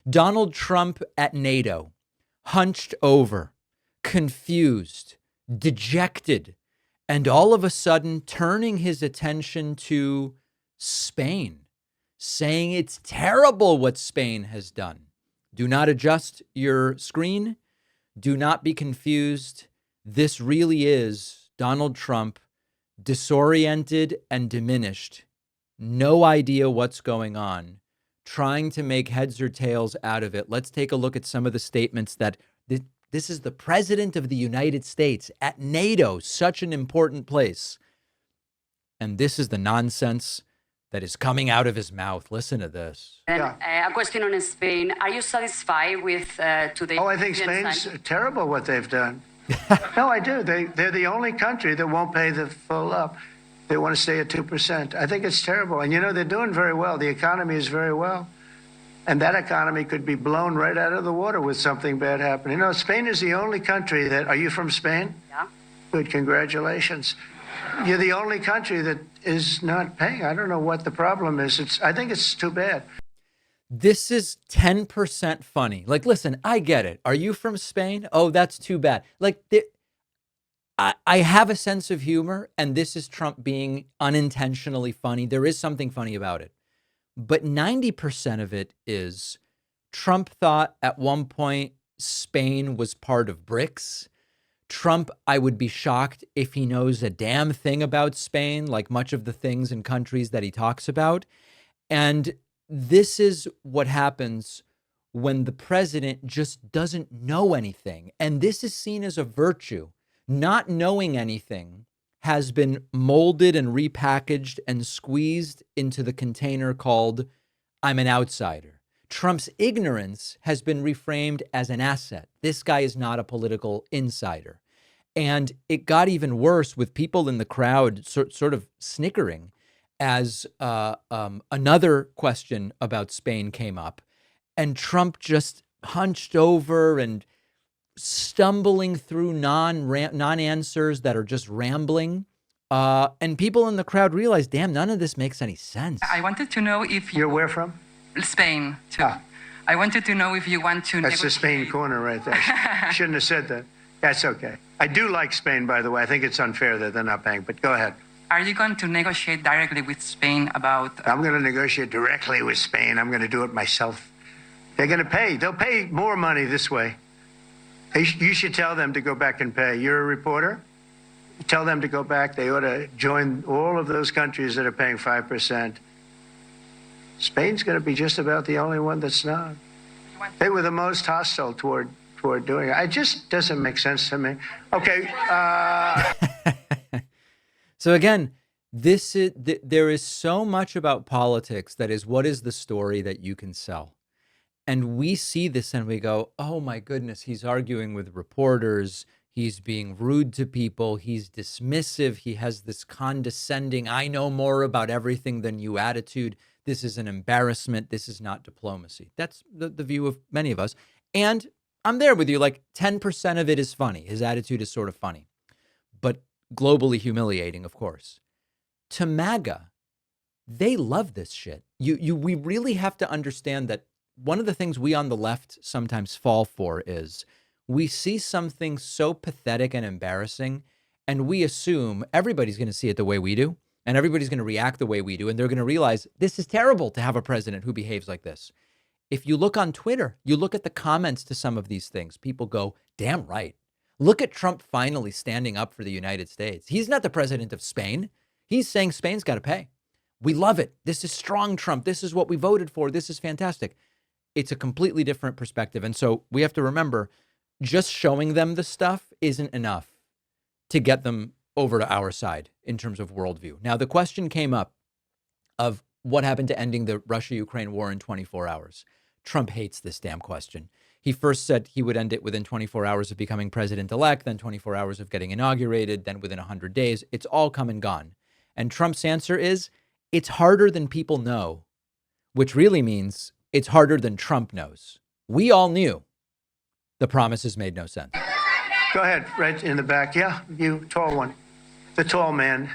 Donald Trump at NATO, hunched over, confused, dejected, and all of a sudden turning his attention to Spain, saying it's terrible what Spain has done. Do not adjust your screen. Do not be confused. This really is Donald Trump, disoriented and diminished, no idea what's going on, trying to make heads or tails out of it. Let's take a look at some of the statements that this is the president of the United States at NATO, such an important place. And this is the nonsense that is coming out of his mouth. Listen to this. A question on Spain. Are you satisfied with today? Oh, I think Spain's terrible what they've done. No, I do. They're the only country that won't pay the full up. They want to stay at 2%. I think it's terrible. And, they're doing very well. The economy is very well. And that economy could be blown right out of the water with something bad happening. Spain is the only country that... Are you from Spain? Yeah. Good, congratulations. You're the only country that is not paying. I don't know what the problem is. I think it's too bad. This is 10% funny. Like, listen, I get it. Are you from Spain? Oh, that's too bad. Like, I have a sense of humor, and this is Trump being unintentionally funny. There is something funny about it. But 90% of it is Trump thought at one point Spain was part of BRICS. Trump, I would be shocked if he knows a damn thing about Spain, like much of the things and countries that he talks about. And this is what happens when the president just doesn't know anything. And this is seen as a virtue. Not knowing anything has been molded and repackaged and squeezed into the container called I'm an outsider. Trump's ignorance has been reframed as an asset. This guy is not a political insider. And it got even worse with people in the crowd sort of snickering as another question about Spain came up. And Trump just hunched over and stumbling through non-answers that are just rambling. And people in the crowd realized, damn, none of this makes any sense. I wanted to know if You're where from? Spain, too. Ah. I wanted to know if you want to That's the Spain corner right there. Shouldn't have said that. That's okay. I do like Spain, by the way. I think it's unfair that they're not paying, but go ahead. Are you going to negotiate directly with Spain about... I'm going to negotiate directly with Spain. I'm going to do it myself. They're going to pay. They'll pay more money this way. You should tell them to go back and pay. You're a reporter? Tell them to go back. They ought to join all of those countries that are paying 5%. Spain's going to be just about the only one that's not. They were the most hostile toward doing it. It just doesn't make sense to me. Okay. So again, there is so much about politics that is what is the story that you can sell. And we see this and we go, oh my goodness, he's arguing with reporters. He's being rude to people. He's dismissive. He has this condescending, I know more about everything than you attitude. This is an embarrassment. This is not diplomacy. That's the view of many of us. And I'm there with you. Like 10% of it is funny. His attitude is sort of funny, but globally humiliating, of course. To MAGA, they love this shit. We really have to understand that one of the things we on the left sometimes fall for is we see something so pathetic and embarrassing, and we assume everybody's going to see it the way we do, and everybody's going to react the way we do, and they're going to realize this is terrible to have a president who behaves like this. If you look on Twitter, you look at the comments to some of these things, people go, damn right. Look at Trump finally standing up for the United States. He's not the president of Spain. He's saying Spain's got to pay. We love it. This is strong, Trump. This is what we voted for. This is fantastic. It's a completely different perspective. And so we have to remember, just showing them the stuff isn't enough to get them over to our side in terms of worldview. Now, the question came up of what happened to ending the Russia-Ukraine war in 24 hours. Trump hates this damn question. He first said he would end it within 24 hours of becoming president-elect, then 24 hours of getting inaugurated, then within 100 days. It's all come and gone. And Trump's answer is, it's harder than people know, which really means it's harder than Trump knows. We all knew the promises made no sense. Go ahead, right in the back. Yeah, you, tall one. The tall man.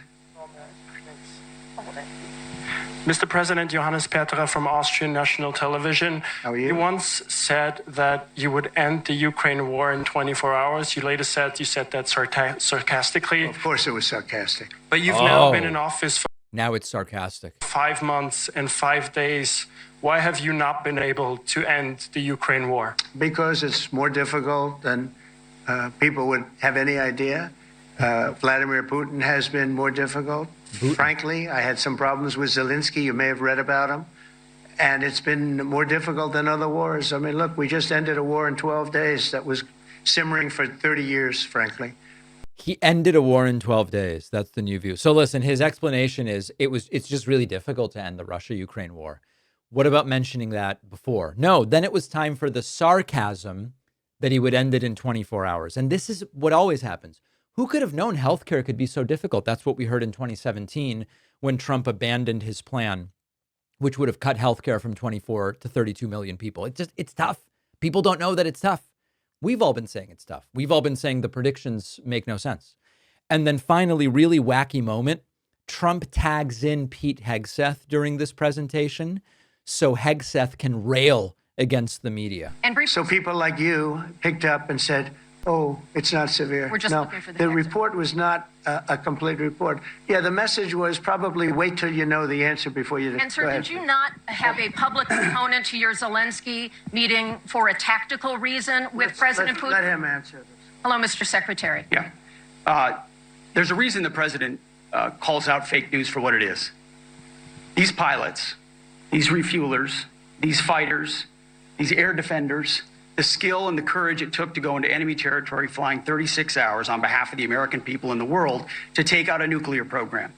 Mr. President, Johannes Petra from Austrian National Television. How are you? You once said that you would end the Ukraine war in 24 hours. You later said you said that sarcastically. Well, of course it was sarcastic. But you've now been in office for Now it's sarcastic. 5 months and 5 days. Why have you not been able to end the Ukraine war? Because it's more difficult than people would have any idea. Vladimir Putin has been more difficult. Frankly, I had some problems with Zelensky. You may have read about him. And it's been more difficult than other wars. I mean, look, we just ended a war in 12 days that was simmering for 30 years, frankly. He ended a war in 12 days. That's the new view. So listen, his explanation is it's just really difficult to end the Russia-Ukraine war. What about mentioning that before? No, then it was time for the sarcasm that he would end it in 24 hours. And this is what always happens. Who could have known healthcare could be so difficult? That's what we heard in 2017 when Trump abandoned his plan, which would have cut healthcare from 24 to 32 million people. It's tough. People don't know that it's tough. We've all been saying it's tough. We've all been saying the predictions make no sense. And then finally, really wacky moment, Trump tags in Pete Hegseth during this presentation so Hegseth can rail against the media. And So people like you picked up and said, oh, it's not severe. We're just no, looking for the the answer. report was not a complete report. Yeah, the message was probably wait till you know the answer before you... And, sir, Go did ahead. you not have a public component to your Zelensky meeting for a tactical reason with President Putin? Let him answer this. Hello, Mr. Secretary. Yeah. There's a reason the president calls out fake news for what it is. These pilots, these refuelers, these fighters, these air defenders, the skill and the courage it took to go into enemy territory flying 36 hours on behalf of the American people and the world to take out a nuclear program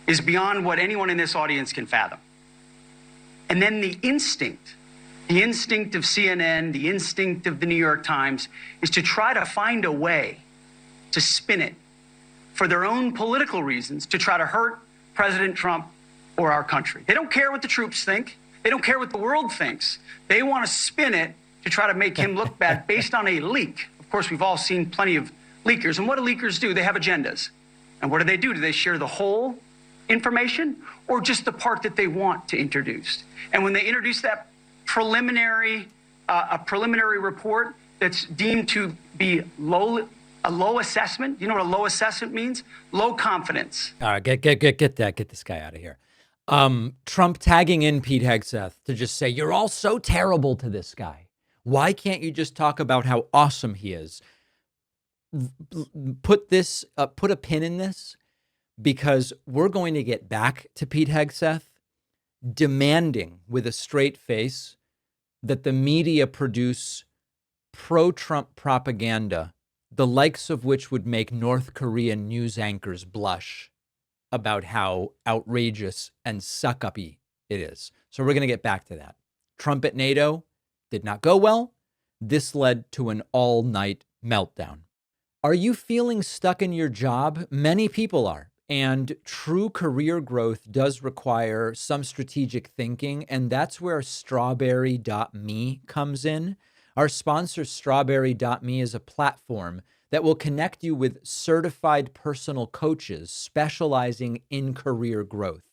is beyond what anyone in this audience can fathom. And then the instinct of CNN, the instinct of the New York Times is to try to find a way to spin it for their own political reasons to try to hurt President Trump or our country. They don't care what the troops think. They don't care what the world thinks. They want to spin it to try to make him look bad based on a leak. Of course, we've all seen plenty of leakers. And what do leakers do? They have agendas. And what do? Do they share the whole information or just the part that they want to introduce? And when they introduce that preliminary report that's deemed to be a low assessment, you know what a low assessment means? Low confidence. All right, get this guy out of here. Trump tagging in Pete Hegseth to just say, you're all so terrible to this guy. Why can't you just talk about how awesome he is? Put a pin in this, because we're going to get back to Pete Hegseth demanding with a straight face that the media produce pro-Trump propaganda, the likes of which would make North Korean news anchors blush about how outrageous and suck-uppy it is. So we're going to get back to that. Trump at NATO did not go well. This led to an all-night meltdown. Are you feeling stuck in your job? Many people are. And true career growth does require some strategic thinking, and that's where strawberry.me comes in. Our sponsor, strawberry.me, is a platform that will connect you with certified personal coaches specializing in career growth.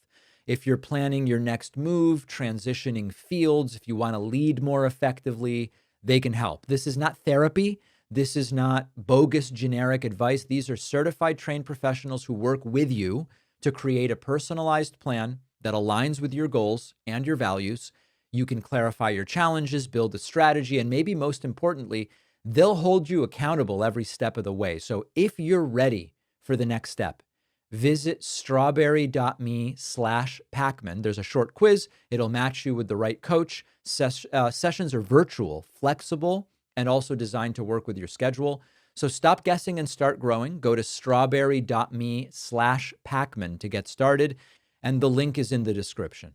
If you're planning your next move, transitioning fields, if you want to lead more effectively, they can help. This is not therapy. This is not bogus generic advice. These are certified trained professionals who work with you to create a personalized plan that aligns with your goals and your values. You can clarify your challenges, build a strategy, and maybe most importantly, they'll hold you accountable every step of the way. So if you're ready for the next step, visit strawberry.me/Pacman. There's a short quiz. It'll match you with the right coach. Sessions are virtual, flexible, and also designed to work with your schedule. So stop guessing and start growing. Go to strawberry.me/Pacman to get started. And the link is in the description.